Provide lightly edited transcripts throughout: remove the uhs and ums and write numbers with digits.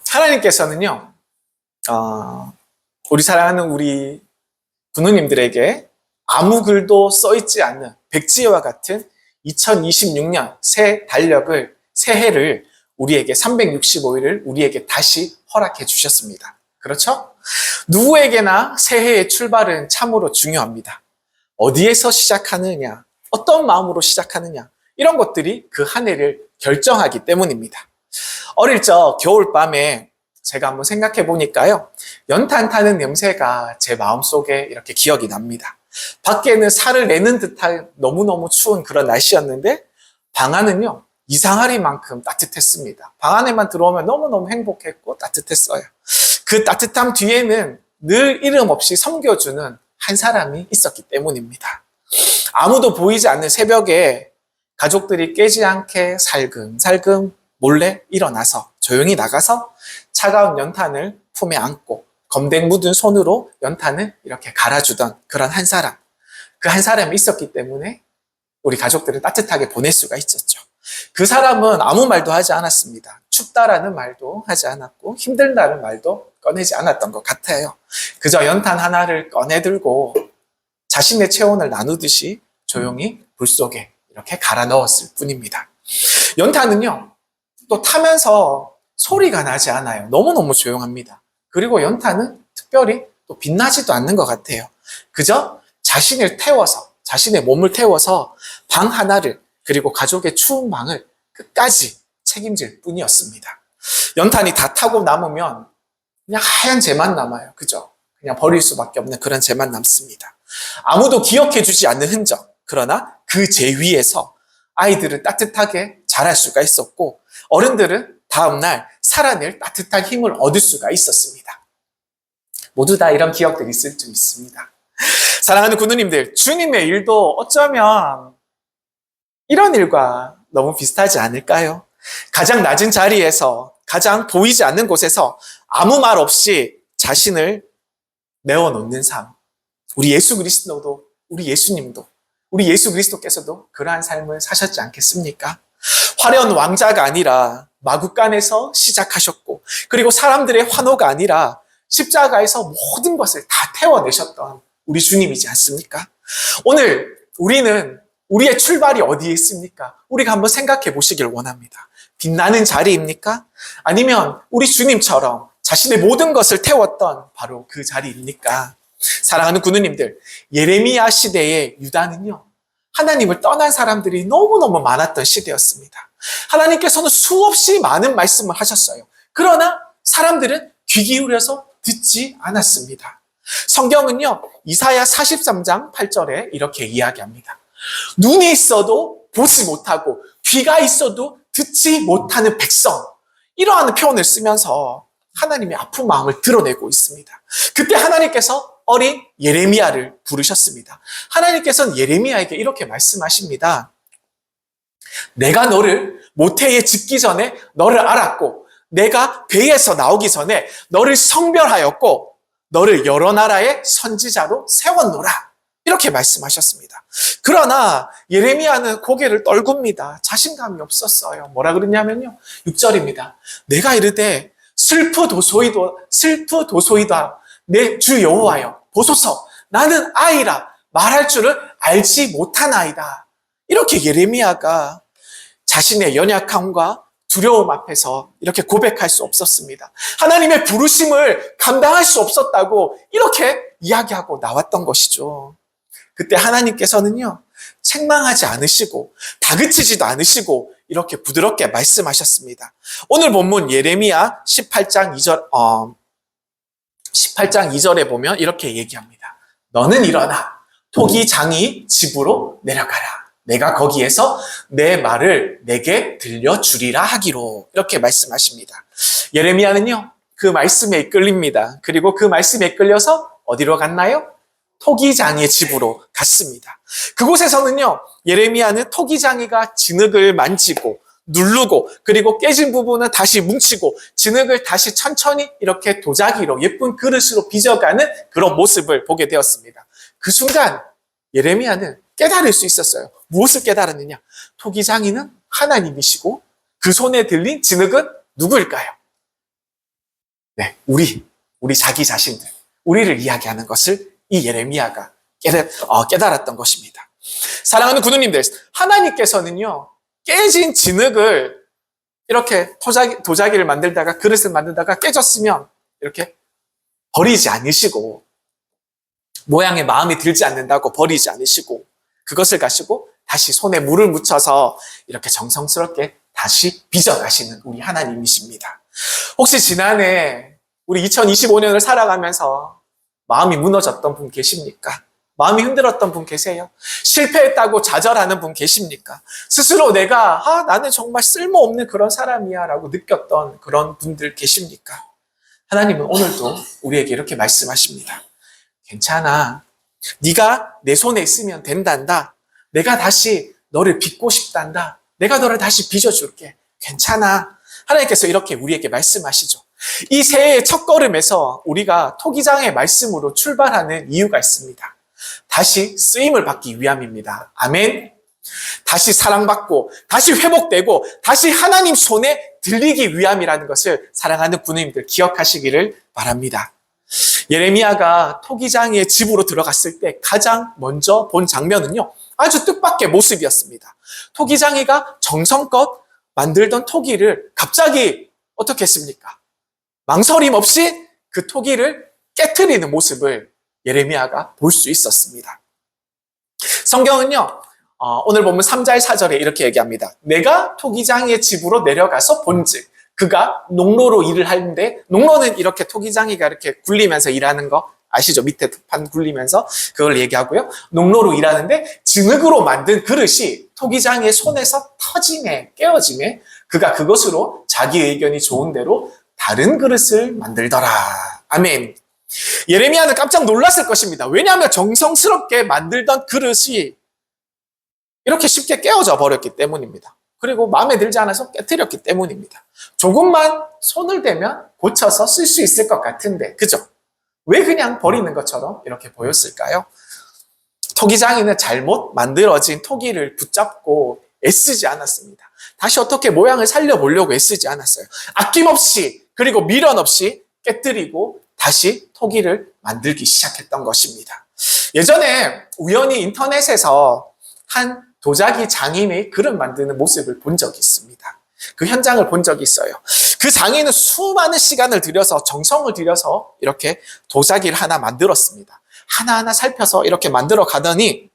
하나님께서는요, 우리 사랑하는 우리 부모님들에게 아무 글도 써있지 않는 백지와 같은 2026년 새 달력을, 새해를 우리에게 365일을 우리에게 다시 허락해 주셨습니다. 그렇죠? 누구에게나 새해의 출발은 참으로 중요합니다. 어디에서 시작하느냐, 어떤 마음으로 시작하느냐, 이런 것들이 그 한 해를 결정하기 때문입니다. 어릴 적 겨울밤에 제가 한번 생각해 보니까요, 연탄 타는 냄새가 제 마음속에 이렇게 기억이 납니다. 밖에는 살을 내는 듯한 너무너무 추운 그런 날씨였는데 방 안은요, 이상하리만큼 따뜻했습니다. 방 안에만 들어오면 너무너무 행복했고 따뜻했어요. 그 따뜻함 뒤에는 늘 이름 없이 섬겨주는 한 사람이 있었기 때문입니다. 아무도 보이지 않는 새벽에 가족들이 깨지 않게 살금살금 몰래 일어나서 조용히 나가서 차가운 연탄을 품에 안고 검댕 묻은 손으로 연탄을 이렇게 갈아주던 그런 한 사람. 그 한 사람이 있었기 때문에 우리 가족들을 따뜻하게 보낼 수가 있었죠. 그 사람은 아무 말도 하지 않았습니다. 춥다라는 말도 하지 않았고 힘들다는 말도 꺼내지 않았던 것 같아요. 그저 연탄 하나를 꺼내 들고 자신의 체온을 나누듯이 조용히 불 속에 이렇게 갈아 넣었을 뿐입니다. 연탄은요, 또 타면서 소리가 나지 않아요. 너무너무 조용합니다. 그리고 연탄은 특별히 또 빛나지도 않는 것 같아요. 그저 자신의 몸을 태워서 방 하나를, 그리고 가족의 추운 방을 끝까지 책임질 뿐이었습니다. 연탄이 다 타고 남으면 그냥 하얀 재만 남아요. 그죠? 그냥 버릴 수밖에 없는 그런 재만 남습니다. 아무도 기억해주지 않는 흔적. 그러나 그 재 위에서 아이들은 따뜻하게 자랄 수가 있었고 어른들은 다음날 살아낼 따뜻한 힘을 얻을 수가 있었습니다. 모두 다 이런 기억들이 있을 수 있습니다. 사랑하는 구누님들, 주님의 일도 어쩌면 이런 일과 너무 비슷하지 않을까요? 가장 낮은 자리에서, 가장 보이지 않는 곳에서 아무 말 없이 자신을 내어놓는 삶. 우리 예수 그리스도도, 우리 예수님도, 우리 예수 그리스도께서도 그러한 삶을 사셨지 않겠습니까? 화려한 왕자가 아니라 마구간에서 시작하셨고, 그리고 사람들의 환호가 아니라 십자가에서 모든 것을 다 태워내셨던 우리 주님이지 않습니까? 오늘 우리는 우리의 출발이 어디에 있습니까? 우리가 한번 생각해 보시길 원합니다. 빛나는 자리입니까? 아니면 우리 주님처럼 자신의 모든 것을 태웠던 바로 그 자리입니까? 사랑하는 구누님들, 예레미야 시대의 유다는요, 하나님을 떠난 사람들이 너무너무 많았던 시대였습니다. 하나님께서는 수없이 많은 말씀을 하셨어요. 그러나 사람들은 귀 기울여서 듣지 않았습니다. 성경은요, 이사야 43장 8절에 이렇게 이야기합니다. 눈이 있어도 보지 못하고 귀가 있어도 듣지 못하는 백성. 이러한 표현을 쓰면서 하나님의 아픈 마음을 드러내고 있습니다. 그때 하나님께서 어린 예레미야를 부르셨습니다. 하나님께서는 예레미야에게 이렇게 말씀하십니다. 내가 너를 모태에 짓기 전에 너를 알았고 내가 배에서 나오기 전에 너를 성별하였고 너를 여러 나라의 선지자로 세웠노라. 이렇게 말씀하셨습니다. 그러나 예레미야는 고개를 떨굽니다. 자신감이 없었어요. 뭐라 그러냐면요, 6절입니다. 내가 이르되 슬프도소이다 내 주 여호와여 보소서 나는 아이라 말할 줄을 알지 못하나이다. 이렇게 예레미야가 자신의 연약함과 두려움 앞에서 이렇게 고백할 수 없었습니다. 하나님의 부르심을 감당할 수 없었다고 이렇게 이야기하고 나왔던 것이죠. 그때 하나님께서는요, 책망하지 않으시고 다그치지도 않으시고 이렇게 부드럽게 말씀하셨습니다. 오늘 본문 예레미야 18장 2절에 보면 이렇게 얘기합니다. 너는 일어나 토기장이 집으로 내려가라. 내가 거기에서 내 말을 내게 들려주리라 하기로. 이렇게 말씀하십니다. 예레미야는요, 그 말씀에 이끌립니다. 그리고 그 말씀에 이끌려서 어디로 갔나요? 토기장이의 집으로 갔습니다. 그곳에서는요, 예레미야는 토기장이가 진흙을 만지고 누르고 그리고 깨진 부분은 다시 뭉치고 진흙을 다시 천천히 이렇게 도자기로 예쁜 그릇으로 빚어가는 그런 모습을 보게 되었습니다. 그 순간 예레미야는 깨달을 수 있었어요. 무엇을 깨달았느냐? 토기장이는 하나님이시고 그 손에 들린 진흙은 누구일까요? 네, 우리 자기 자신들, 우리를 이야기하는 것을 이 예레미야가 깨달았던 것입니다. 사랑하는 구누님들, 하나님께서는요, 깨진 진흙을 이렇게 도자기를 만들다가 그릇을 만들다가 깨졌으면 이렇게 버리지 않으시고, 모양에 마음이 들지 않는다고 버리지 않으시고, 그것을 가지고 다시 손에 물을 묻혀서 이렇게 정성스럽게 다시 빚어가시는 우리 하나님이십니다. 혹시 지난해 우리 2025년을 살아가면서 마음이 무너졌던 분 계십니까? 마음이 흔들었던 분 계세요? 실패했다고 좌절하는 분 계십니까? 스스로 내가 나는 정말 쓸모없는 그런 사람이야 라고 느꼈던 그런 분들 계십니까? 하나님은 오늘도 우리에게 이렇게 말씀하십니다. 괜찮아. 네가 내 손에 있으면 된단다. 내가 다시 너를 빚고 싶단다. 내가 너를 다시 빚어줄게. 괜찮아. 하나님께서 이렇게 우리에게 말씀하시죠. 이 새해의 첫걸음에서 우리가 토기장의 말씀으로 출발하는 이유가 있습니다. 다시 쓰임을 받기 위함입니다. 아멘. 다시 사랑받고, 다시 회복되고, 다시 하나님 손에 들리기 위함이라는 것을 사랑하는 부모님들 기억하시기를 바랍니다. 예레미야가 토기장의 집으로 들어갔을 때 가장 먼저 본 장면은요, 아주 뜻밖의 모습이었습니다. 토기장이가 정성껏 만들던 토기를 갑자기 어떻게 했습니까? 망설임 없이 그 토기를 깨트리는 모습을 예레미야가 볼 수 있었습니다. 성경은요, 오늘 보면 3절 4절에 이렇게 얘기합니다. 내가 토기장이의 집으로 내려가서 본즉 그가 농로로 일을 하는데, 농로는 이렇게 토기장이가 이렇게 굴리면서 일하는 거 아시죠? 밑에 판 굴리면서 그걸 얘기하고요. 농로로 일하는데 진흙으로 만든 그릇이 토기장이의 손에서 터짐에, 깨어짐에 그가 그것으로 자기 의견이 좋은 대로 다른 그릇을 만들더라. 아멘. 예레미야는 깜짝 놀랐을 것입니다. 왜냐하면 정성스럽게 만들던 그릇이 이렇게 쉽게 깨어져 버렸기 때문입니다. 그리고 마음에 들지 않아서 깨트렸기 때문입니다. 조금만 손을 대면 고쳐서 쓸 수 있을 것 같은데, 그죠? 왜 그냥 버리는 것처럼 이렇게 보였을까요? 토기장이는 잘못 만들어진 토기를 붙잡고 애쓰지 않았습니다. 다시 어떻게 모양을 살려보려고 애쓰지 않았어요. 아낌없이, 그리고 미련 없이 깨뜨리고 다시 토기를 만들기 시작했던 것입니다. 예전에 우연히 인터넷에서 한 도자기 장인의 그릇 만드는 모습을 본 적이 있습니다. 그 현장을 본 적이 있어요. 그 장인은 수많은 시간을 들여서, 정성을 들여서 이렇게 도자기를 하나 만들었습니다. 하나하나 살펴서 이렇게 만들어 가더니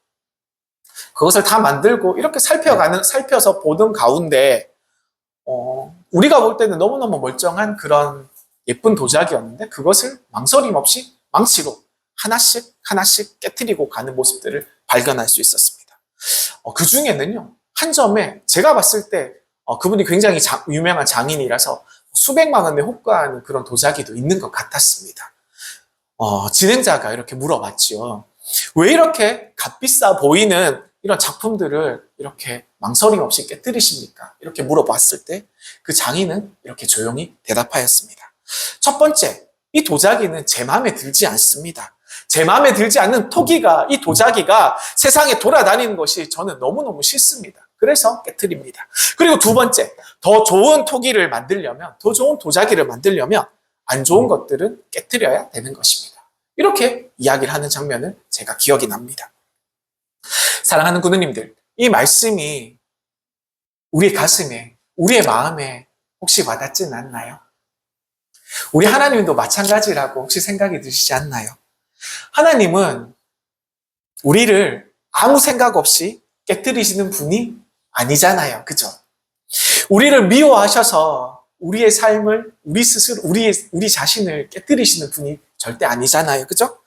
그것을 다 만들고 이렇게 살펴서 보던 가운데 우리가 볼 때는 너무너무 멀쩡한 그런 예쁜 도자기였는데 그것을 망설임 없이 망치로 하나씩 깨트리고 가는 모습들을 발견할 수 있었습니다. 그 중에는요, 한 점에 제가 봤을 때 그분이 굉장히 유명한 장인이라서 수백만 원에 호가하는 그런 도자기도 있는 것 같았습니다. 진행자가 이렇게 물어봤죠. 왜 이렇게 값비싸 보이는 이런 작품들을 이렇게 망설임 없이 깨뜨리십니까? 이렇게 물어봤을 때 그 장인은 이렇게 조용히 대답하였습니다. 첫 번째, 이 도자기는 제 마음에 들지 않습니다. 제 마음에 들지 않는 이 도자기가 세상에 돌아다니는 것이 저는 너무너무 싫습니다. 그래서 깨트립니다. 그리고 두 번째, 더 좋은 토기를 만들려면, 더 좋은 도자기를 만들려면 안 좋은 것들은 깨트려야 되는 것입니다. 이렇게 이야기를 하는 장면을 제가 기억이 납니다. 사랑하는 구누님들, 이 말씀이 우리의 가슴에, 우리의 마음에 혹시 와닿지는 않나요? 우리 하나님도 마찬가지라고 혹시 생각이 드시지 않나요? 하나님은 우리를 아무 생각 없이 깨뜨리시는 분이 아니잖아요. 그죠? 우리를 미워하셔서 우리의 삶을, 우리 스스로, 우리 자신을 깨뜨리시는 분이 절대 아니잖아요. 그죠?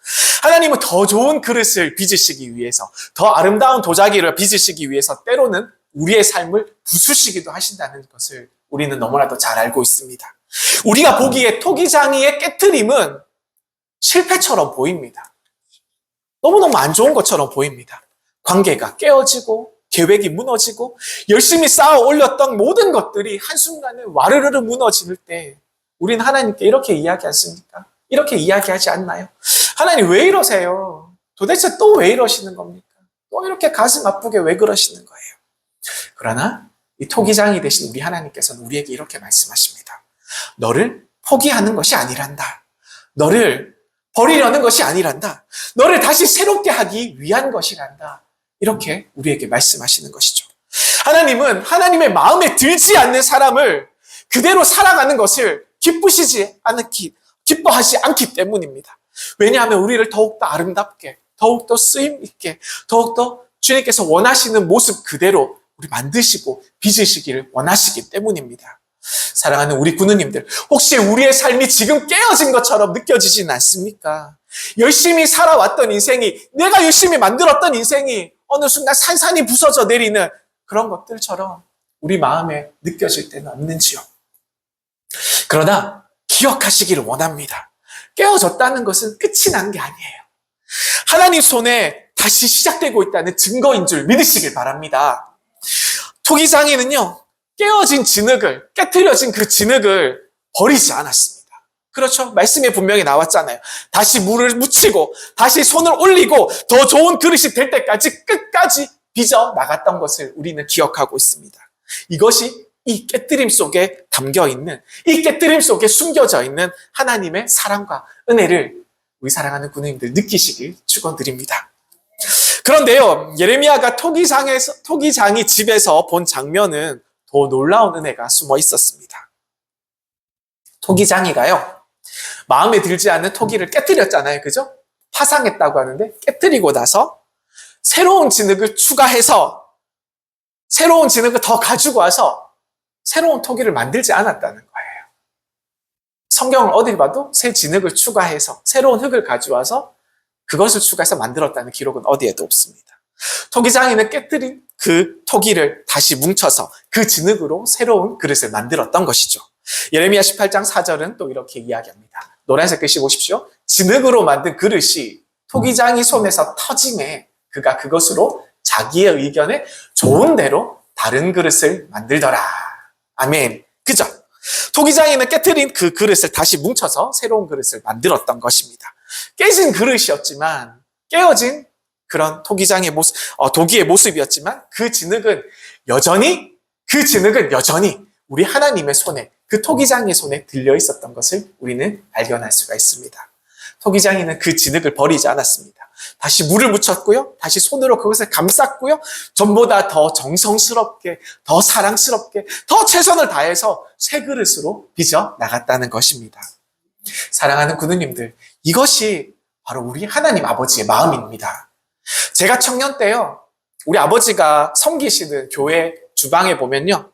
하나님은 더 좋은 그릇을 빚으시기 위해서, 더 아름다운 도자기를 빚으시기 위해서 때로는 우리의 삶을 부수시기도 하신다는 것을 우리는 너무나도 잘 알고 있습니다. 우리가 보기에 토기장이의 깨트림은 실패처럼 보입니다. 너무너무 안 좋은 것처럼 보입니다. 관계가 깨어지고 계획이 무너지고 열심히 쌓아 올렸던 모든 것들이 한순간에 와르르르 무너질 때 우리는 하나님께 이렇게 이야기하십니까? 이렇게 이야기하지 않나요? 하나님 왜 이러세요? 도대체 또 왜 이러시는 겁니까? 또 이렇게 가슴 아프게 왜 그러시는 거예요? 그러나 이 토기장이 되신 우리 하나님께서는 우리에게 이렇게 말씀하십니다. 너를 포기하는 것이 아니란다. 너를 버리려는 것이 아니란다. 너를 다시 새롭게 하기 위한 것이란다. 이렇게 우리에게 말씀하시는 것이죠. 하나님은 하나님의 마음에 들지 않는 사람을 그대로 살아가는 것을 기뻐하지 않기 때문입니다. 왜냐하면 우리를 더욱더 아름답게, 더욱더 쓰임 있게, 더욱더 주님께서 원하시는 모습 그대로 우리 만드시고 빚으시기를 원하시기 때문입니다. 사랑하는 우리 군우님들, 혹시 우리의 삶이 지금 깨어진 것처럼 느껴지진 않습니까? 열심히 살아왔던 인생이, 내가 열심히 만들었던 인생이 어느 순간 산산이 부서져 내리는 그런 것들처럼 우리 마음에 느껴질 때는 없는지요? 그러나 기억하시기를 원합니다. 깨어졌다는 것은 끝이 난 게 아니에요. 하나님 손에 다시 시작되고 있다는 증거인 줄 믿으시길 바랍니다. 토기장이는요, 깨어진 진흙을, 깨트려진 그 진흙을 버리지 않았습니다. 그렇죠? 말씀에 분명히 나왔잖아요. 다시 물을 묻히고, 다시 손을 올리고, 더 좋은 그릇이 될 때까지 끝까지 빚어 나갔던 것을 우리는 기억하고 있습니다. 이것이 이 깨트림 속에 담겨 있는, 이 깨트림 속에 숨겨져 있는 하나님의 사랑과 은혜를 우리 사랑하는 군우님들 느끼시길 축원드립니다. 그런데요, 예레미야가 토기장이 집에서 본 장면은 더 놀라운 은혜가 숨어 있었습니다. 토기장이가요, 마음에 들지 않는 토기를 깨트렸잖아요. 그죠? 파상했다고 하는데, 깨트리고 나서 새로운 진흙을 추가해서, 새로운 진흙을 더 가지고 와서 새로운 토기를 만들지 않았다는 거예요. 성경을 어딜 봐도 새 진흙을 추가해서, 새로운 흙을 가져와서 그것을 추가해서 만들었다는 기록은 어디에도 없습니다. 토기장이는 깨뜨린 그 토기를 다시 뭉쳐서 그 진흙으로 새로운 그릇을 만들었던 것이죠. 예레미야 18장 4절은 또 이렇게 이야기합니다. 노란색 글씨 보십시오. 진흙으로 만든 그릇이 토기장이 손에서 터짐에 그가 그것으로 자기의 의견에 좋은 대로 다른 그릇을 만들더라. 아멘. 그죠? 토기장이는 깨트린 그 그릇을 다시 뭉쳐서 새로운 그릇을 만들었던 것입니다. 깨진 그릇이었지만, 깨어진 그런 토기의 모습이었지만, 그 진흙은 여전히 우리 하나님의 손에, 그 토기장의 손에 들려 있었던 것을 우리는 발견할 수가 있습니다. 토기장이는 그 진흙을 버리지 않았습니다. 다시 물을 묻혔고요. 다시 손으로 그것을 감쌌고요. 전보다 더 정성스럽게, 더 사랑스럽게, 더 최선을 다해서 새 그릇으로 빚어 나갔다는 것입니다. 사랑하는 군우님들, 이것이 바로 우리 하나님 아버지의 마음입니다. 제가 청년 때요, 우리 아버지가 섬기시는 교회 주방에 보면요,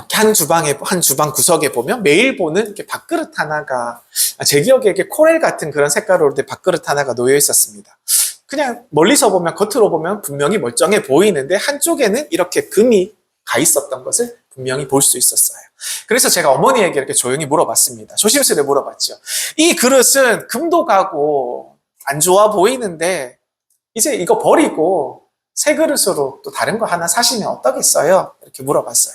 한 주방 구석에 보면 매일 보는 이렇게 밥그릇 하나가, 제 기억에 이렇게 코랄 같은 그런 색깔로 된 밥그릇 하나가 놓여 있었습니다. 그냥 멀리서 보면, 겉으로 보면 분명히 멀쩡해 보이는데 한쪽에는 이렇게 금이 가 있었던 것을 분명히 볼 수 있었어요. 그래서 제가 어머니에게 이렇게 조용히 물어봤습니다. 조심스레 물어봤죠. 이 그릇은 금도 가고 안 좋아 보이는데 이제 이거 버리고 새 그릇으로 또 다른 거 하나 사시면 어떠겠어요? 이렇게 물어봤어요.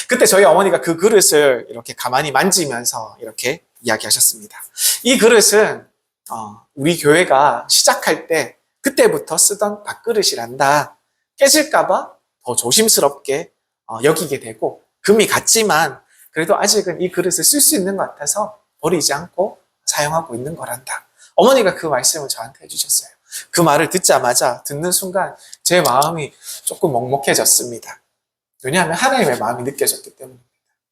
그때 저희 어머니가 그 그릇을 이렇게 가만히 만지면서 이렇게 이야기하셨습니다. 이 그릇은 우리 교회가 시작할 때 그때부터 쓰던 밥그릇이란다. 깨질까봐 더 조심스럽게 여기게 되고, 금이 갔지만 그래도 아직은 이 그릇을 쓸 수 있는 것 같아서 버리지 않고 사용하고 있는 거란다. 어머니가 그 말씀을 저한테 해주셨어요. 그 말을 듣는 순간 제 마음이 조금 먹먹해졌습니다. 왜냐하면 하나님의 마음이 느껴졌기 때문입니다.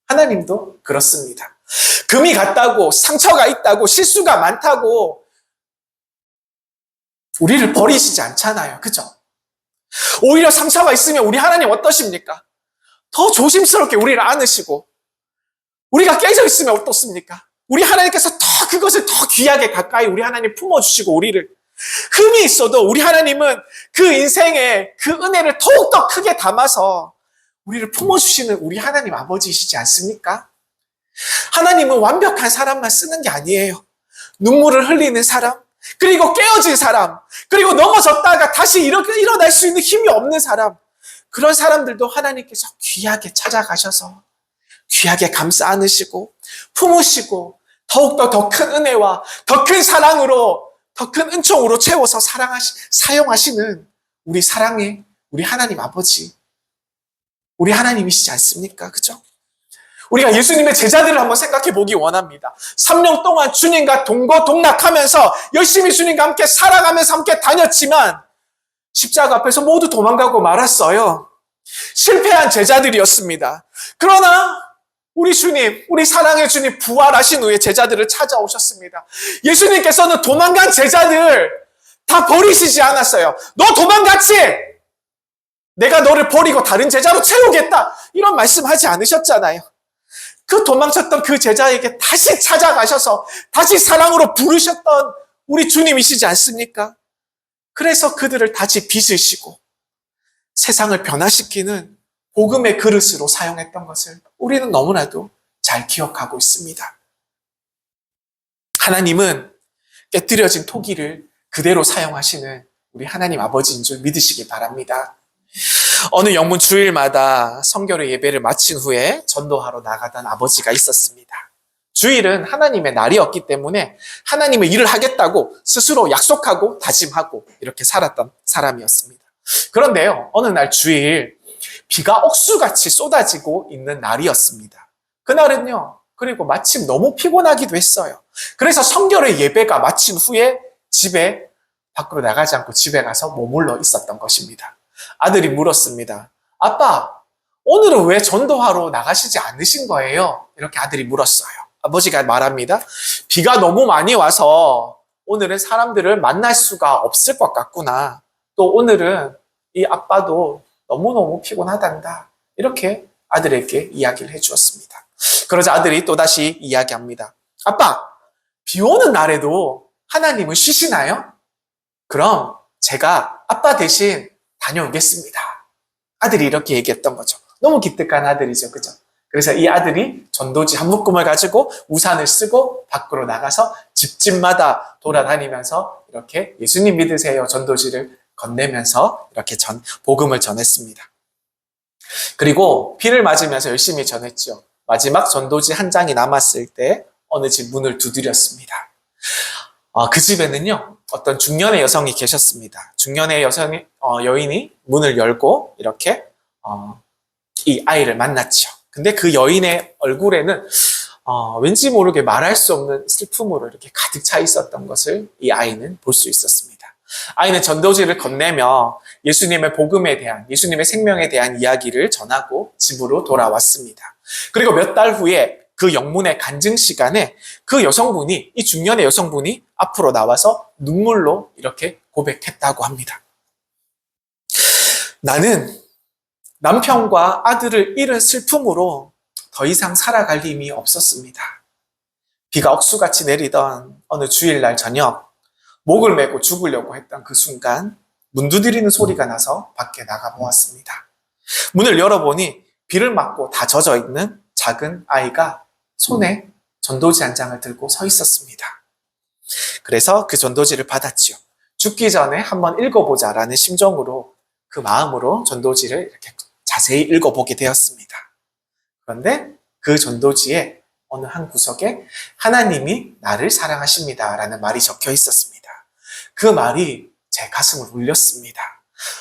하나님도 그렇습니다. 금이 갔다고, 상처가 있다고, 실수가 많다고 우리를 버리시지 않잖아요. 그죠? 오히려 상처가 있으면 우리 하나님 어떠십니까? 더 조심스럽게 우리를 안으시고, 우리가 깨져 있으면 어떻습니까? 우리 하나님께서 그것을 더 귀하게 가까이 우리 하나님 품어주시고, 우리를 흠이 있어도 우리 하나님은 그 인생에 그 은혜를 더욱더 크게 담아서 우리를 품어주시는 우리 하나님 아버지이시지 않습니까? 하나님은 완벽한 사람만 쓰는 게 아니에요. 눈물을 흘리는 사람, 그리고 깨어진 사람, 그리고 넘어졌다가 다시 일어날 수 있는 힘이 없는 사람, 그런 사람들도 하나님께서 귀하게 찾아가셔서 귀하게 감싸 안으시고 품으시고 더욱더 더 큰 은혜와 더 큰 사랑으로, 더 큰 은총으로 채워서 사용하시는 우리 하나님 아버지, 우리 하나님이시지 않습니까? 그죠? 우리가 예수님의 제자들을 한번 생각해 보기 원합니다. 3년 동안 주님과 동거동락하면서 열심히 주님과 함께 살아가면서 함께 다녔지만 십자가 앞에서 모두 도망가고 말았어요. 실패한 제자들이었습니다. 그러나 우리 주님, 우리 사랑의 주님 부활하신 후에 제자들을 찾아오셨습니다. 예수님께서는 도망간 제자들 다 버리시지 않았어요. 너 도망갔지? 내가 너를 버리고 다른 제자로 채우겠다. 이런 말씀하지 않으셨잖아요. 그 도망쳤던 그 제자에게 다시 찾아가셔서 다시 사랑으로 부르셨던 우리 주님이시지 않습니까? 그래서 그들을 다시 빚으시고 세상을 변화시키는 복음의 그릇으로 사용했던 것을 우리는 너무나도 잘 기억하고 있습니다. 하나님은 깨뜨려진 토기를 그대로 사용하시는 우리 하나님 아버지인 줄 믿으시기 바랍니다. 어느 영문 주일마다 성결의 예배를 마친 후에 전도하러 나가던 아버지가 있었습니다. 주일은 하나님의 날이었기 때문에 하나님의 일을 하겠다고 스스로 약속하고 다짐하고 이렇게 살았던 사람이었습니다. 그런데요, 어느 날 주일 비가 억수같이 쏟아지고 있는 날이었습니다. 그날은요, 그리고 마침 너무 피곤하기도 했어요. 그래서 성결의 예배가 마친 후에 집에 밖으로 나가지 않고 집에 가서 머물러 있었던 것입니다. 아들이 물었습니다. 아빠, 오늘은 왜 전도하러 나가시지 않으신 거예요? 이렇게 아들이 물었어요. 아버지가 말합니다. 비가 너무 많이 와서 오늘은 사람들을 만날 수가 없을 것 같구나. 또 오늘은 이 아빠도 너무너무 피곤하단다. 이렇게 아들에게 이야기를 해주었습니다. 그러자 아들이 또다시 이야기합니다. 아빠, 비 오는 날에도 하나님은 쉬시나요? 그럼 제가 아빠 대신 다녀오겠습니다. 아들이 이렇게 얘기했던 거죠. 너무 기특한 아들이죠. 그죠? 그래서 이 아들이 전도지 한 묶음을 가지고 우산을 쓰고 밖으로 나가서 집집마다 돌아다니면서 이렇게 예수님 믿으세요 전도지를 건네면서 이렇게 복음을 전했습니다. 그리고 비를 맞으면서 열심히 전했죠. 마지막 전도지 한 장이 남았을 때 어느 집 문을 두드렸습니다. 그 집에는요, 어떤 중년의 여성이 계셨습니다. 중년의 여인이 문을 열고 이렇게 이 아이를 만났죠. 근데 그 여인의 얼굴에는 왠지 모르게 말할 수 없는 슬픔으로 이렇게 가득 차 있었던 것을 이 아이는 볼 수 있었습니다. 아이는 전도지를 건네며 예수님의 복음에 대한, 예수님의 생명에 대한 이야기를 전하고 집으로 돌아왔습니다. 그리고 몇 달 후에 그 영문의 간증 시간에 그 여성분이, 이 중년의 여성분이 앞으로 나와서 눈물로 이렇게 고백했다고 합니다. 나는 남편과 아들을 잃은 슬픔으로 더 이상 살아갈 힘이 없었습니다. 비가 억수같이 내리던 어느 주일날 저녁, 목을 메고 죽으려고 했던 그 순간 문 두드리는 소리가 나서 밖에 나가 보았습니다. 문을 열어보니 비를 맞고 다 젖어 있는 작은 아이가 손에 전도지 한 장을 들고 서 있었습니다. 그래서 그 전도지를 받았지요. 죽기 전에 한번 읽어보자라는 심정으로, 그 마음으로 전도지를 이렇게 자세히 읽어보게 되었습니다. 그런데 그 전도지에 어느 한 구석에 하나님이 나를 사랑하십니다라는 말이 적혀 있었습니다. 그 말이 제 가슴을 울렸습니다.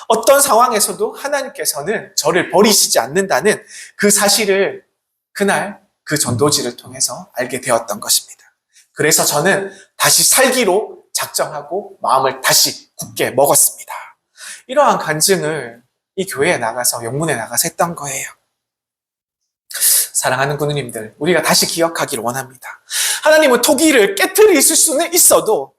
어떤 상황에서도 하나님께서는 저를 버리시지 않는다는 그 사실을 그날 그 전도지를 통해서 알게 되었던 것입니다. 그래서 저는 다시 살기로 작정하고 마음을 다시 굳게 먹었습니다. 이러한 간증을 이 교회에 나가서, 영문에 나가서 했던 거예요. 사랑하는 군우님들, 우리가 다시 기억하기를 원합니다. 하나님은 토기를 깨트리실 수는 있어도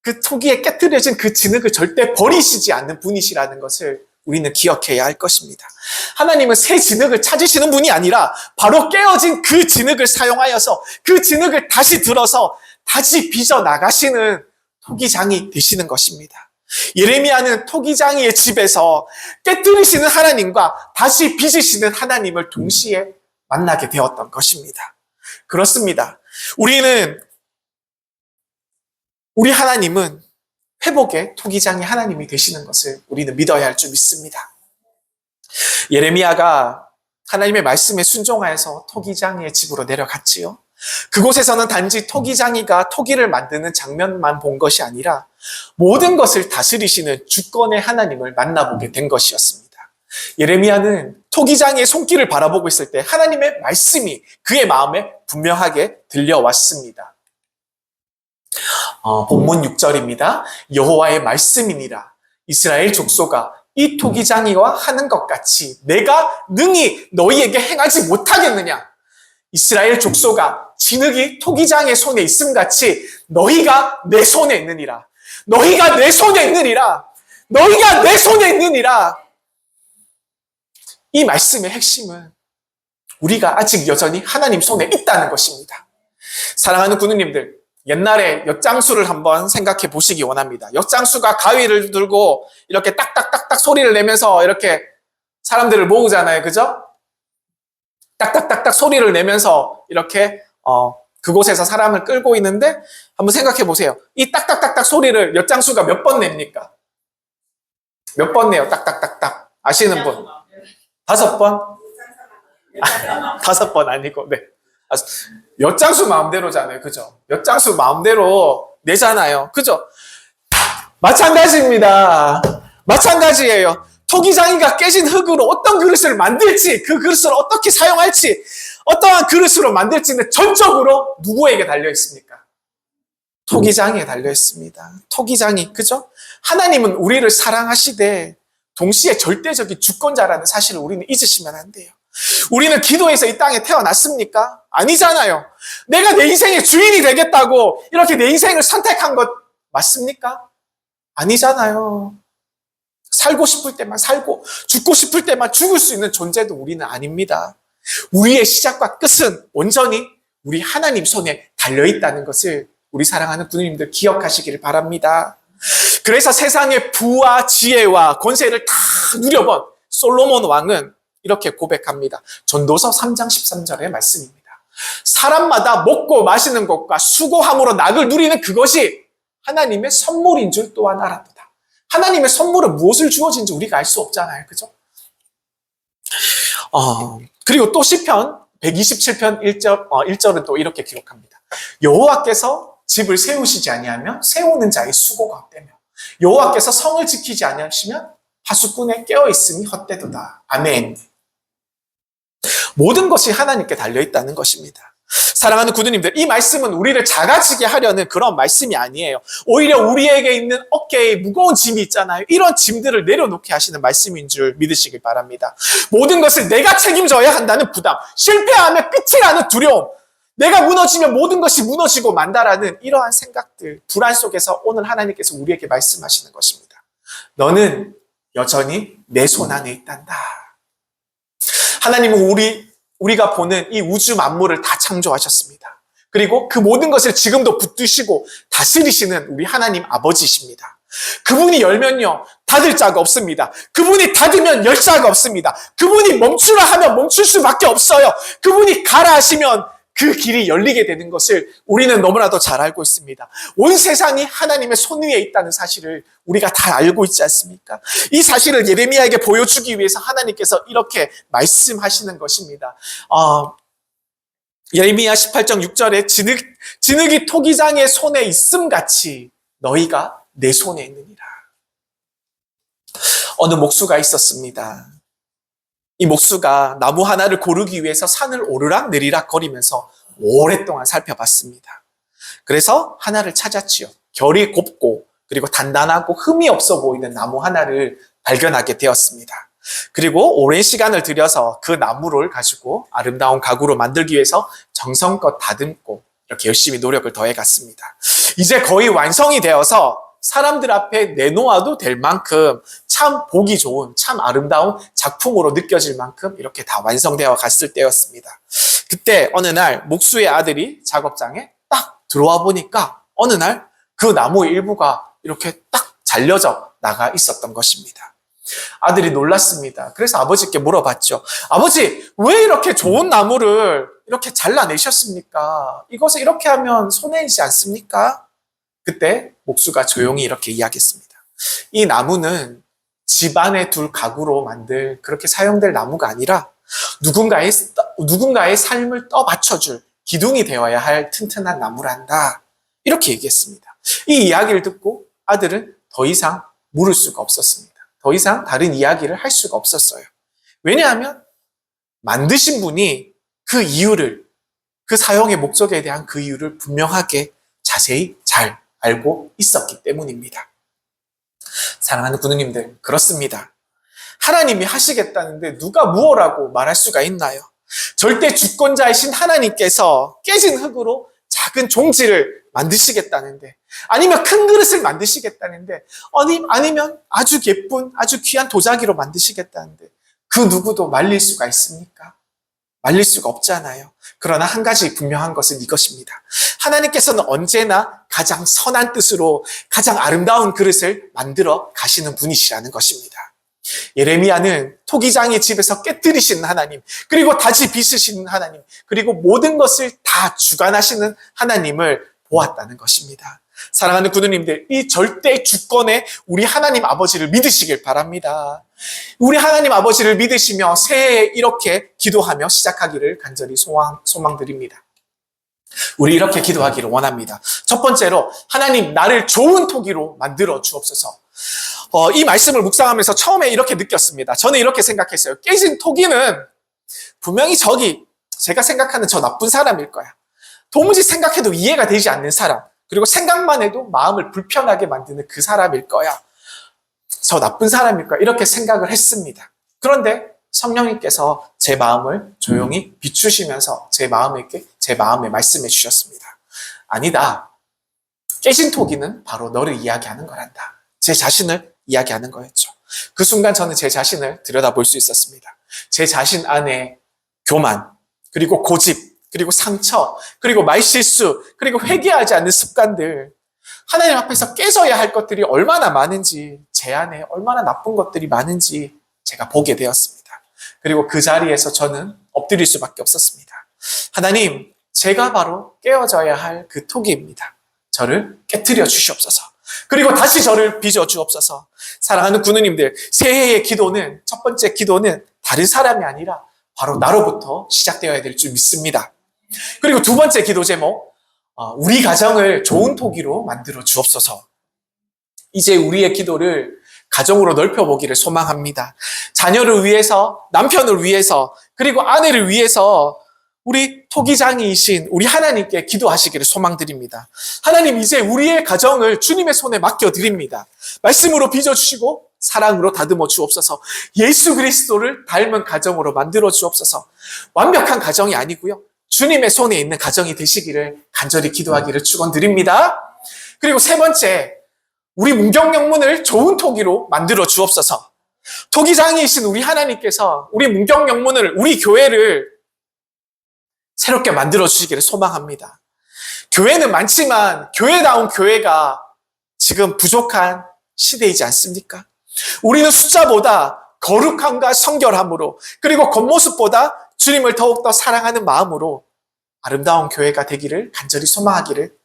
그 토기에 깨트려진 그 진흙을 절대 버리시지 않는 분이시라는 것을 우리는 기억해야 할 것입니다. 하나님은 새 진흙을 찾으시는 분이 아니라 바로 깨어진 그 진흙을 사용하여서 그 진흙을 다시 들어서 다시 빚어 나가시는 토기장이 되시는 것입니다. 예레미야는 토기장이의 집에서 깨뜨리시는 하나님과 다시 빚으시는 하나님을 동시에 만나게 되었던 것입니다. 그렇습니다. 우리 하나님은 회복의 토기장이 하나님이 되시는 것을 우리는 믿어야 할 줄 믿습니다. 예레미야가 하나님의 말씀에 순종하여서 토기장이의 집으로 내려갔지요. 그곳에서는 단지 토기장이가 토기를 만드는 장면만 본 것이 아니라 모든 것을 다스리시는 주권의 하나님을 만나보게 된 것이었습니다. 예레미야는 토기장의 손길을 바라보고 있을 때 하나님의 말씀이 그의 마음에 분명하게 들려왔습니다. 본문 6절입니다. 여호와의 말씀이니라. 이스라엘 족속아, 이 토기장이와 하는 것 같이 내가 능히 너희에게 행하지 못하겠느냐? 이스라엘 족속아, 진흙이 토기장의 손에 있음 같이 너희가 내 손에 있느니라. 너희가 내 손에 있느니라. 너희가 내 손에 있느니라. 이 말씀의 핵심은 우리가 아직 여전히 하나님 손에 있다는 것입니다. 사랑하는 군우님들, 옛날에 엿장수를 한번 생각해 보시기 원합니다. 엿장수가 가위를 들고 이렇게 딱딱딱딱 소리를 내면서 이렇게 사람들을 모으잖아요. 그죠? 딱딱딱딱 소리를 내면서 이렇게 그곳에서 사람을 끌고 있는데 한번 생각해 보세요. 이 딱딱딱딱 소리를 엿장수가 몇 번 냅니까? 몇 번 내요? 딱딱딱딱. 아시는 분? 5번? 5번 아니고, 네. 엿장수 마음대로잖아요. 그죠? 엿장수 마음대로 내잖아요. 그죠? 마찬가지입니다. 마찬가지예요. 토기장이가 깨진 흙으로 어떤 그릇을 만들지, 그 그릇을 어떻게 사용할지, 어떠한 그릇으로 만들지는 전적으로 누구에게 달려 있습니까? 토기장에 달려 있습니다. 토기장이, 그죠? 하나님은 우리를 사랑하시되 동시에 절대적인 주권자라는 사실을 우리는 잊으시면 안 돼요. 우리는 기도해서 이 땅에 태어났습니까? 아니잖아요. 내가 내 인생의 주인이 되겠다고 이렇게 내 인생을 선택한 것 맞습니까? 아니잖아요. 살고 싶을 때만 살고 죽고 싶을 때만 죽을 수 있는 존재도 우리는 아닙니다. 우리의 시작과 끝은 온전히 우리 하나님 손에 달려있다는 것을 우리 사랑하는 군우님들 기억하시기를 바랍니다. 그래서 세상의 부와 지혜와 권세를 다 누려본 솔로몬 왕은 이렇게 고백합니다. 전도서 3장 13절의 말씀입니다. 사람마다 먹고 마시는 것과 수고함으로 낙을 누리는 그것이 하나님의 선물인 줄 또한 알았도다. 하나님의 선물은 무엇을 주어진지 우리가 알 수 없잖아요. 그죠? 그리고 또 시편 127편 1절은 또 이렇게 기록합니다. 여호와께서 집을 세우시지 아니하면 세우는 자의 수고가 헛되며 여호와께서 성을 지키지 아니하시면 파수꾼에 깨어있음이 헛되도다. 아멘. 모든 것이 하나님께 달려있다는 것입니다. 사랑하는 구두님들, 이 말씀은 우리를 작아지게 하려는 그런 말씀이 아니에요. 오히려 우리에게 있는 어깨에 무거운 짐이 있잖아요. 이런 짐들을 내려놓게 하시는 말씀인 줄 믿으시길 바랍니다. 모든 것을 내가 책임져야 한다는 부담, 실패하면 끝이라는 두려움, 내가 무너지면 모든 것이 무너지고 만다라는 이러한 생각들, 불안 속에서 오늘 하나님께서 우리에게 말씀하시는 것입니다. 너는 여전히 내 손 안에 있단다. 하나님은 우리가 보는 이 우주 만물을 다 창조하셨습니다. 그리고 그 모든 것을 지금도 붙드시고 다스리시는 우리 하나님 아버지십니다. 그분이 열면요, 닫을 자가 없습니다. 그분이 닫으면 열 자가 없습니다. 그분이 멈추라 하면 멈출 수밖에 없어요. 그분이 가라 하시면 그 길이 열리게 되는 것을 우리는 너무나도 잘 알고 있습니다. 온 세상이 하나님의 손 위에 있다는 사실을 우리가 다 알고 있지 않습니까? 이 사실을 예레미야에게 보여주기 위해서 하나님께서 이렇게 말씀하시는 것입니다. 예레미야 18장 6절에 진흙이 토기장의 손에 있음같이 너희가 내 손에 있느니라. 어느 목수가 있었습니다. 이 목수가 나무 하나를 고르기 위해서 산을 오르락 내리락 거리면서 오랫동안 살펴봤습니다. 그래서 하나를 찾았지요. 결이 곱고 그리고 단단하고 흠이 없어 보이는 나무 하나를 발견하게 되었습니다. 그리고 오랜 시간을 들여서 그 나무를 가지고 아름다운 가구로 만들기 위해서 정성껏 다듬고 이렇게 열심히 노력을 더해갔습니다. 이제 거의 완성이 되어서 사람들 앞에 내놓아도 될 만큼 참 보기 좋은, 참 아름다운 작품으로 느껴질 만큼 이렇게 다 완성되어 갔을 때였습니다. 그때 어느 날 목수의 아들이 작업장에 딱 들어와 보니까 어느 날 그 나무의 일부가 이렇게 딱 잘려져 나가 있었던 것입니다. 아들이 놀랐습니다. 그래서 아버지께 물어봤죠. 아버지, 왜 이렇게 좋은 나무를 이렇게 잘라내셨습니까? 이것을 이렇게 하면 손해이지 않습니까? 그때 목수가 조용히 이렇게 이야기했습니다. 이 나무는 집안에 둘 가구로 만들 그렇게 사용될 나무가 아니라 누군가의 삶을 떠받쳐줄 기둥이 되어야 할 튼튼한 나무란다. 이렇게 얘기했습니다. 이 이야기를 듣고 아들은 더 이상 물을 수가 없었습니다. 더 이상 다른 이야기를 할 수가 없었어요. 왜냐하면 만드신 분이 그 이유를, 그 사용의 목적에 대한 그 이유를 분명하게 자세히 잘 알고 있었기 때문입니다. 사랑하는 구누님들, 그렇습니다. 하나님이 하시겠다는데 누가 무엇라고 말할 수가 있나요? 절대 주권자이신 하나님께서 깨진 흙으로 작은 종지를 만드시겠다는데, 아니면 큰 그릇을 만드시겠다는데, 아니면 아주 예쁜, 아주 귀한 도자기로 만드시겠다는데, 그 누구도 말릴 수가 있습니까? 말릴 수가 없잖아요. 그러나 한 가지 분명한 것은 이것입니다. 하나님께서는 언제나 가장 선한 뜻으로 가장 아름다운 그릇을 만들어 가시는 분이시라는 것입니다. 예레미야는 토기장의 집에서 깨뜨리시는 하나님, 그리고 다시 빚으시는 하나님, 그리고 모든 것을 다 주관하시는 하나님을 보았다는 것입니다. 사랑하는 구두님들, 이 절대 주권의 우리 하나님 아버지를 믿으시길 바랍니다. 우리 하나님 아버지를 믿으시며 새해에 이렇게 기도하며 시작하기를 간절히 소망드립니다. 우리 이렇게 기도하기를 원합니다. 첫 번째로, 하나님 나를 좋은 토기로 만들어 주옵소서. 이 말씀을 묵상하면서 처음에 이렇게 느꼈습니다. 저는 이렇게 생각했어요. 깨진 토기는 분명히 제가 생각하는 저 나쁜 사람일 거야. 도무지 생각해도 이해가 되지 않는 사람, 그리고 생각만 해도 마음을 불편하게 만드는 그 사람일 거야. 저 나쁜 사람일 거야. 이렇게 생각을 했습니다. 그런데 성령님께서 제 마음을 조용히 비추시면서 제 마음에 말씀해 주셨습니다. 아니다. 깨진 토기는 바로 너를 이야기하는 거란다. 제 자신을 이야기하는 거였죠. 그 순간 저는 제 자신을 들여다볼 수 있었습니다. 제 자신 안에 교만, 그리고 고집, 그리고 상처, 그리고 말실수, 그리고 회개하지 않는 습관들, 하나님 앞에서 깨져야 할 것들이 얼마나 많은지, 제 안에 얼마나 나쁜 것들이 많은지 제가 보게 되었습니다. 그리고 그 자리에서 저는 엎드릴 수밖에 없었습니다. 하나님, 제가 바로 깨어져야 할 그 토기입니다. 저를 깨트려 주시옵소서. 그리고 다시 저를 빚어 주옵소서. 사랑하는 구누님들, 새해의 기도는, 첫 번째 기도는 다른 사람이 아니라 바로 나로부터 시작되어야 될 줄 믿습니다. 그리고 두 번째 기도 제목, 우리 가정을 좋은 토기로 만들어 주옵소서. 이제 우리의 기도를 가정으로 넓혀보기를 소망합니다. 자녀를 위해서, 남편을 위해서, 그리고 아내를 위해서 우리 토기장이신 우리 하나님께 기도하시기를 소망드립니다. 하나님, 이제 우리의 가정을 주님의 손에 맡겨드립니다. 말씀으로 빚어주시고 사랑으로 다듬어 주옵소서. 예수 그리스도를 닮은 가정으로 만들어 주옵소서. 완벽한 가정이 아니고요, 주님의 손에 있는 가정이 되시기를 간절히 기도하기를 축원드립니다. 그리고 세 번째, 우리 문경영문을 좋은 토기로 만들어 주옵소서. 토기장이신 우리 하나님께서 우리 문경영문을, 우리 교회를 새롭게 만들어 주시기를 소망합니다. 교회는 많지만 교회다운 교회가 지금 부족한 시대이지 않습니까? 우리는 숫자보다 거룩함과 성결함으로, 그리고 겉모습보다 주님을 더욱더 사랑하는 마음으로 아름다운 교회가 되기를 간절히 소망하기를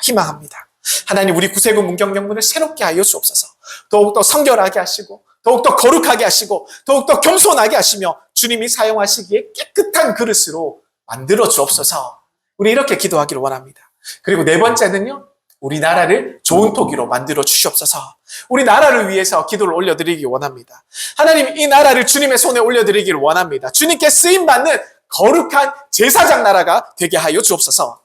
희망합니다. 하나님, 우리 구세군 문경영문을 새롭게 하여 주옵소서. 더욱더 성결하게 하시고, 더욱더 거룩하게 하시고, 더욱더 겸손하게 하시며 주님이 사용하시기에 깨끗한 그릇으로 만들어 주옵소서. 우리 이렇게 기도하기를 원합니다. 그리고 네 번째는요, 우리나라를 좋은 토기로 만들어 주시옵소서. 우리 나라를 위해서 기도를 올려드리기 원합니다. 하나님, 이 나라를 주님의 손에 올려드리기를 원합니다. 주님께 쓰임받는 거룩한 제사장 나라가 되게 하여 주옵소서.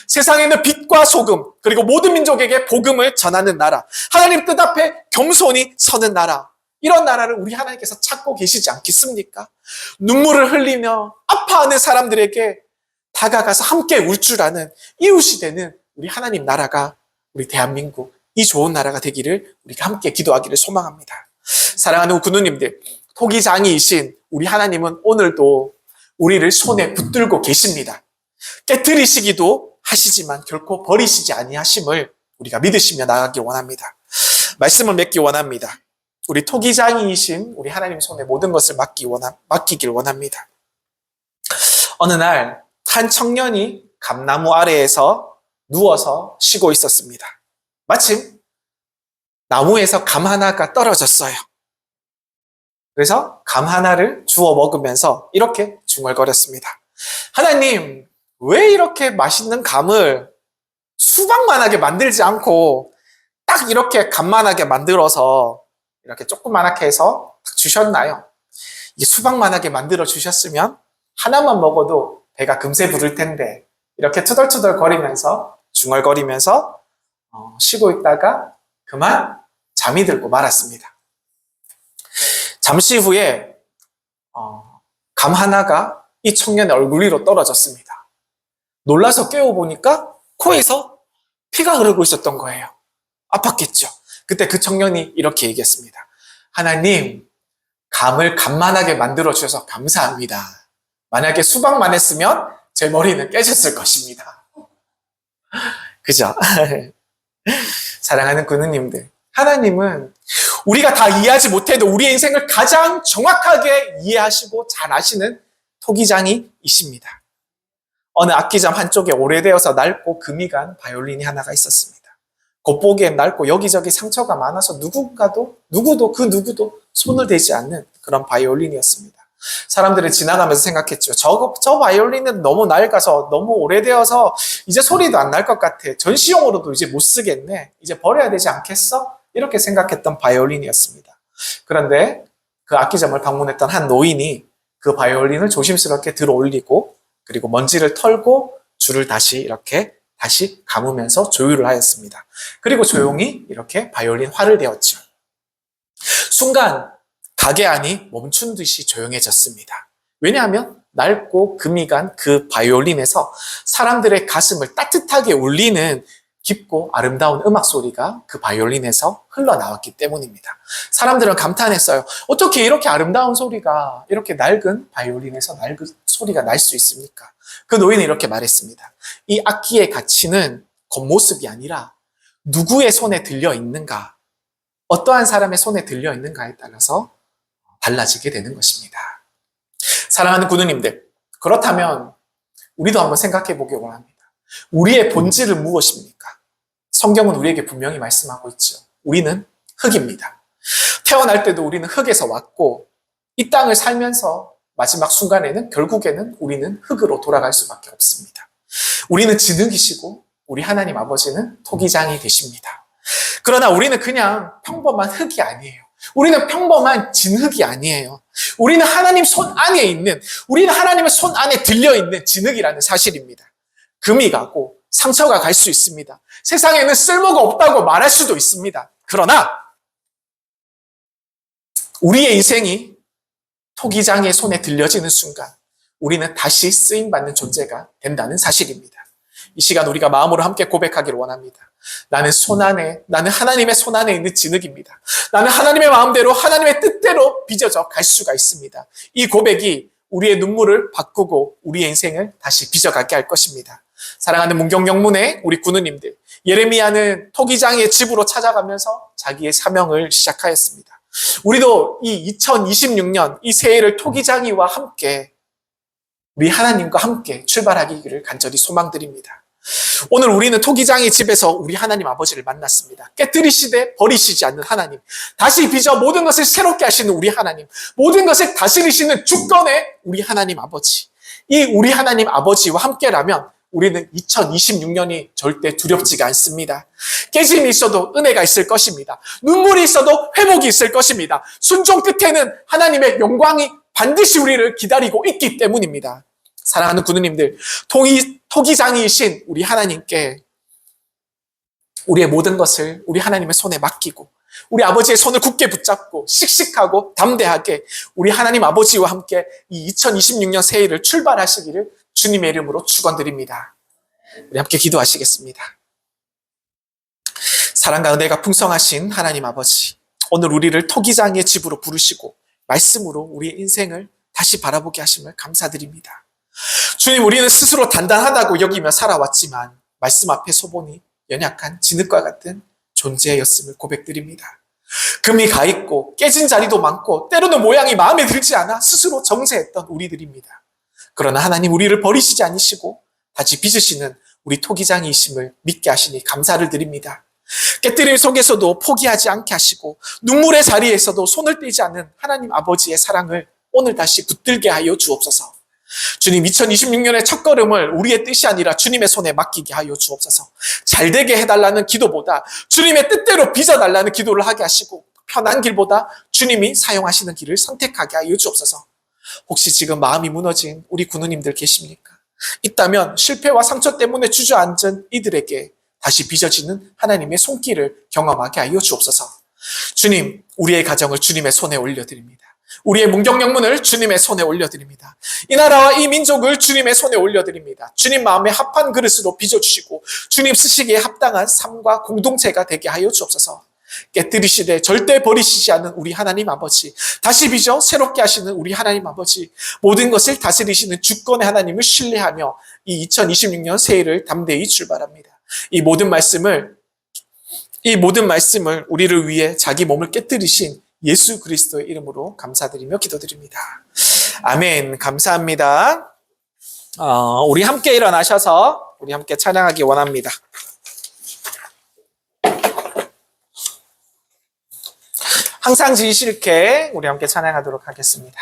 세상에는 빛과 소금, 그리고 모든 민족에게 복음을 전하는 나라, 하나님 뜻 앞에 겸손히 서는 나라, 이런 나라를 우리 하나님께서 찾고 계시지 않겠습니까? 눈물을 흘리며 아파하는 사람들에게 다가가서 함께 울 줄 아는 이웃이 되는 우리 하나님 나라가, 우리 대한민국, 이 좋은 나라가 되기를 우리가 함께 기도하기를 소망합니다. 사랑하는 구누님들, 토기장이이신 우리 하나님은 오늘도 우리를 손에 붙들고 계십니다. 깨트리시기도 하시지만 결코 버리시지 아니하심을 우리가 믿으시며 나가기 원합니다. 말씀을 맺기 원합니다. 우리 토기장이이신 우리 하나님 손에 모든 것을 맡기길 원합니다. 어느 날 한 청년이 감나무 아래에서 누워서 쉬고 있었습니다. 마침 나무에서 감 하나가 떨어졌어요. 그래서 감 하나를 주워 먹으면서 이렇게 중얼거렸습니다. 하나님, 왜 이렇게 맛있는 감을 수박만하게 만들지 않고 딱 이렇게 감만하게 만들어서 이렇게 조그만하게 해서 주셨나요? 이게 수박만하게 만들어 주셨으면 하나만 먹어도 배가 금세 부를 텐데 이렇게 투덜투덜 거리면서 중얼거리면서 쉬고 있다가 그만 잠이 들고 말았습니다. 잠시 후에 감 하나가 이 청년의 얼굴 위로 떨어졌습니다. 놀라서 깨워보니까 코에서 피가 흐르고 있었던 거예요. 아팠겠죠. 그때 그 청년이 이렇게 얘기했습니다. 하나님, 감을 간만하게 만들어주셔서 감사합니다. 만약에 수박만 했으면 제 머리는 깨졌을 것입니다. 그죠? 사랑하는 군우님들, 하나님은 우리가 다 이해하지 못해도 우리의 인생을 가장 정확하게 이해하시고 잘 아시는 토기장이이십니다. 어느 악기장 한쪽에 오래되어서 낡고 금이 간 바이올린이 하나가 있었습니다. 겉보기엔 낡고 여기저기 상처가 많아서 누구도 손을 대지 않는 그런 바이올린이었습니다. 사람들은 지나가면서 생각했죠. 저 바이올린은 너무 낡아서 너무 오래되어서 이제 소리도 안 날 것 같아. 전시용으로도 이제 못 쓰겠네. 이제 버려야 되지 않겠어? 이렇게 생각했던 바이올린이었습니다. 그런데 그 악기점을 방문했던 한 노인이 그 바이올린을 조심스럽게 들어 올리고 그리고 먼지를 털고 줄을 다시 감으면서 조율을 하였습니다. 그리고 조용히 이렇게 바이올린 활을 대었죠. 순간 가게 안이 멈춘 듯이 조용해졌습니다. 왜냐하면 낡고 금이 간 그 바이올린에서 사람들의 가슴을 따뜻하게 울리는 깊고 아름다운 음악 소리가 그 바이올린에서 흘러나왔기 때문입니다. 사람들은 감탄했어요. 어떻게 이렇게 아름다운 소리가 이렇게 낡은 바이올린에서 낡은 소리가 날 수 있습니까? 그 노인은 이렇게 말했습니다. 이 악기의 가치는 겉모습이 아니라 누구의 손에 들려 있는가, 어떠한 사람의 손에 들려 있는가에 따라서 달라지게 되는 것입니다. 사랑하는 군우님들, 그렇다면 우리도 한번 생각해 보기 원합니다. 우리의 본질은 무엇입니까? 성경은 우리에게 분명히 말씀하고 있죠. 우리는 흙입니다. 태어날 때도 우리는 흙에서 왔고 이 땅을 살면서 마지막 순간에는 결국에는 우리는 흙으로 돌아갈 수밖에 없습니다. 우리는 진흙이시고 우리 하나님 아버지는 토기장이 되십니다. 그러나 우리는 그냥 평범한 흙이 아니에요. 우리는 평범한 진흙이 아니에요. 우리는 하나님 손 안에 있는, 우리는 하나님의 손 안에 들려있는 진흙이라는 사실입니다. 금이 가고 상처가 갈 수 있습니다. 세상에는 쓸모가 없다고 말할 수도 있습니다. 그러나 우리의 인생이 토기장의 손에 들려지는 순간 우리는 다시 쓰임받는 존재가 된다는 사실입니다. 이 시간 우리가 마음으로 함께 고백하기를 원합니다. 나는 하나님의 손 안에 있는 진흙입니다. 나는 하나님의 마음대로, 하나님의 뜻대로 빚어져 갈 수가 있습니다. 이 고백이 우리의 눈물을 바꾸고 우리의 인생을 다시 빚어가게 할 것입니다. 사랑하는 문경영문의 우리 군우님들, 예레미야는 토기장의 집으로 찾아가면서 자기의 사명을 시작하였습니다. 우리도 이 2026년 이 새해를 토기장이와 함께 우리 하나님과 함께 출발하기를 간절히 소망드립니다. 오늘 우리는 토기장의 집에서 우리 하나님 아버지를 만났습니다. 깨뜨리시되 버리시지 않는 하나님, 다시 빚어 모든 것을 새롭게 하시는 우리 하나님, 모든 것을 다스리시는 주권의 우리 하나님 아버지, 이 우리 하나님 아버지와 함께라면 우리는 2026년이 절대 두렵지가 않습니다. 깨짐이 있어도 은혜가 있을 것입니다. 눈물이 있어도 회복이 있을 것입니다. 순종 끝에는 하나님의 영광이 반드시 우리를 기다리고 있기 때문입니다. 사랑하는 군우님들, 토기장이신 우리 하나님께 우리의 모든 것을 우리 하나님의 손에 맡기고 우리 아버지의 손을 굳게 붙잡고 씩씩하고 담대하게 우리 하나님 아버지와 함께 이 2026년 새해를 출발하시기를 주님의 이름으로 축원드립니다. 우리 함께 기도하시겠습니다. 사랑과 은혜가 풍성하신 하나님 아버지, 오늘 우리를 토기장의 집으로 부르시고 말씀으로 우리의 인생을 다시 바라보게 하심을 감사드립니다. 주님, 우리는 스스로 단단하다고 여기며 살아왔지만 말씀 앞에 서보니 연약한 진흙과 같은 존재였음을 고백드립니다. 금이 가 있고 깨진 자리도 많고 때로는 모양이 마음에 들지 않아 스스로 정죄했던 우리들입니다. 그러나 하나님, 우리를 버리시지 않으시고 다시 빚으시는 우리 토기장이심을 믿게 하시니 감사를 드립니다. 깨뜨림 속에서도 포기하지 않게 하시고 눈물의 자리에서도 손을 떼지 않는 하나님 아버지의 사랑을 오늘 다시 붙들게 하여 주옵소서. 주님, 2026년의 첫걸음을 우리의 뜻이 아니라 주님의 손에 맡기게 하여 주옵소서. 잘되게 해달라는 기도보다 주님의 뜻대로 빚어달라는 기도를 하게 하시고 편한 길보다 주님이 사용하시는 길을 선택하게 하여 주옵소서. 혹시 지금 마음이 무너진 우리 군우님들 계십니까? 있다면 실패와 상처 때문에 주저앉은 이들에게 다시 빚어지는 하나님의 손길을 경험하게 하여 주옵소서. 주님, 우리의 가정을 주님의 손에 올려드립니다. 우리의 문경영문을 주님의 손에 올려드립니다. 이 나라와 이 민족을 주님의 손에 올려드립니다. 주님 마음에 합한 그릇으로 빚어주시고 주님 쓰시기에 합당한 삶과 공동체가 되게 하여 주옵소서. 깨뜨리시되 절대 버리시지 않는 우리 하나님 아버지, 다시 빚어 새롭게 하시는 우리 하나님 아버지, 모든 것을 다스리시는 주권의 하나님을 신뢰하며 이 2026년 새해를 담대히 출발합니다. 이 모든 말씀을 우리를 위해 자기 몸을 깨뜨리신 예수 그리스도의 이름으로 감사드리며 기도드립니다. 아멘. 감사합니다. 우리 함께 일어나셔서 우리 함께 찬양하기 원합니다. 항상 지실케 우리 함께 찬양하도록 하겠습니다.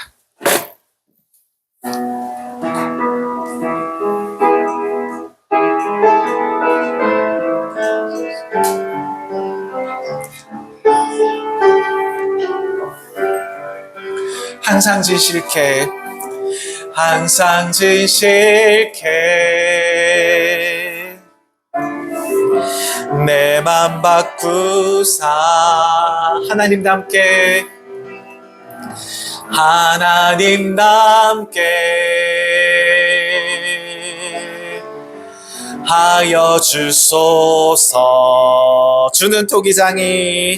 항상 지실케 항상 지실케 내 맘 바꾸사 하나님과 함께 하여 주소서. 주는 토기장이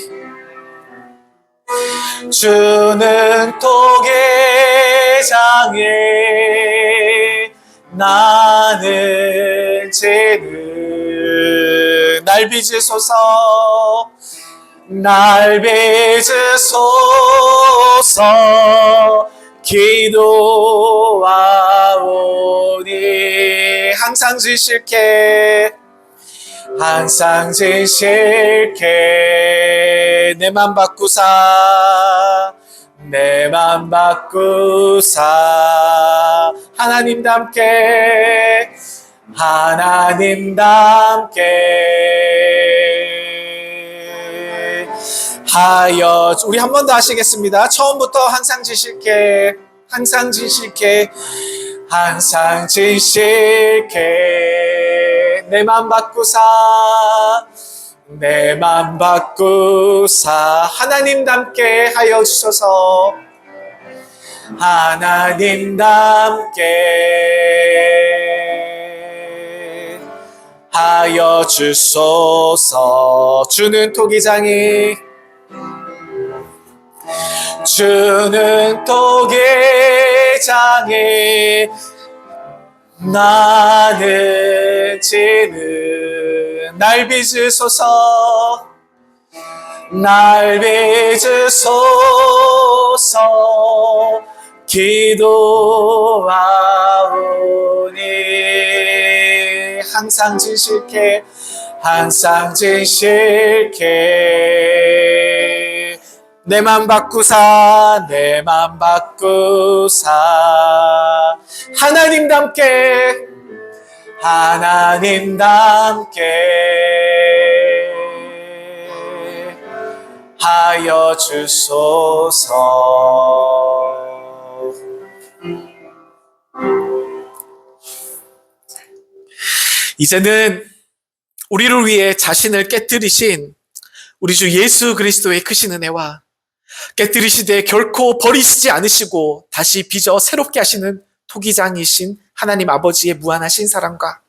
나는 죄는 날 빚으소서. 기도하오니 항상 지실게 내 맘 바꾸사 하나님과 함께 하여 우리 한 번 더 하시겠습니다. 처음부터 항상 지실게 내 맘 바꾸사 하나님과 함께 하여 주소서. 하나님과 함께 하여 주소서. 주는 토기장이 나는 죄는 날 빚으소서. 기도하오니 항상 지실게 내 맘 바꾸사 하나님과 함께 하여 주소서. 이제는 우리를 위해 자신을 깨뜨리신 우리 주 예수 그리스도의 크신 은혜와 깨뜨리시되 결코 버리시지 않으시고 다시 빚어 새롭게 하시는 토기장이신 하나님 아버지의 무한하신 사랑과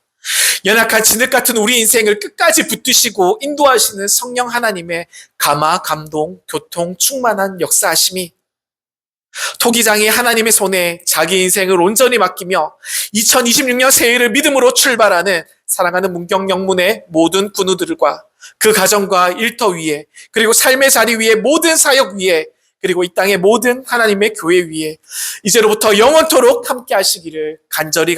연약한 진흙 같은 우리 인생을 끝까지 붙드시고 인도하시는 성령 하나님의 감화, 감동, 교통, 충만한 역사하심이 토기장이 하나님의 손에 자기 인생을 온전히 맡기며 2026년 새해를 믿음으로 출발하는 사랑하는 문경영문의 모든 군우들과 그 가정과 일터 위에, 그리고 삶의 자리 위에, 모든 사역 위에, 그리고 이 땅의 모든 하나님의 교회 위에 이제로부터 영원토록 함께 하시기를 간절히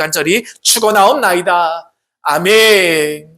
축원하옵나이다. 아멘.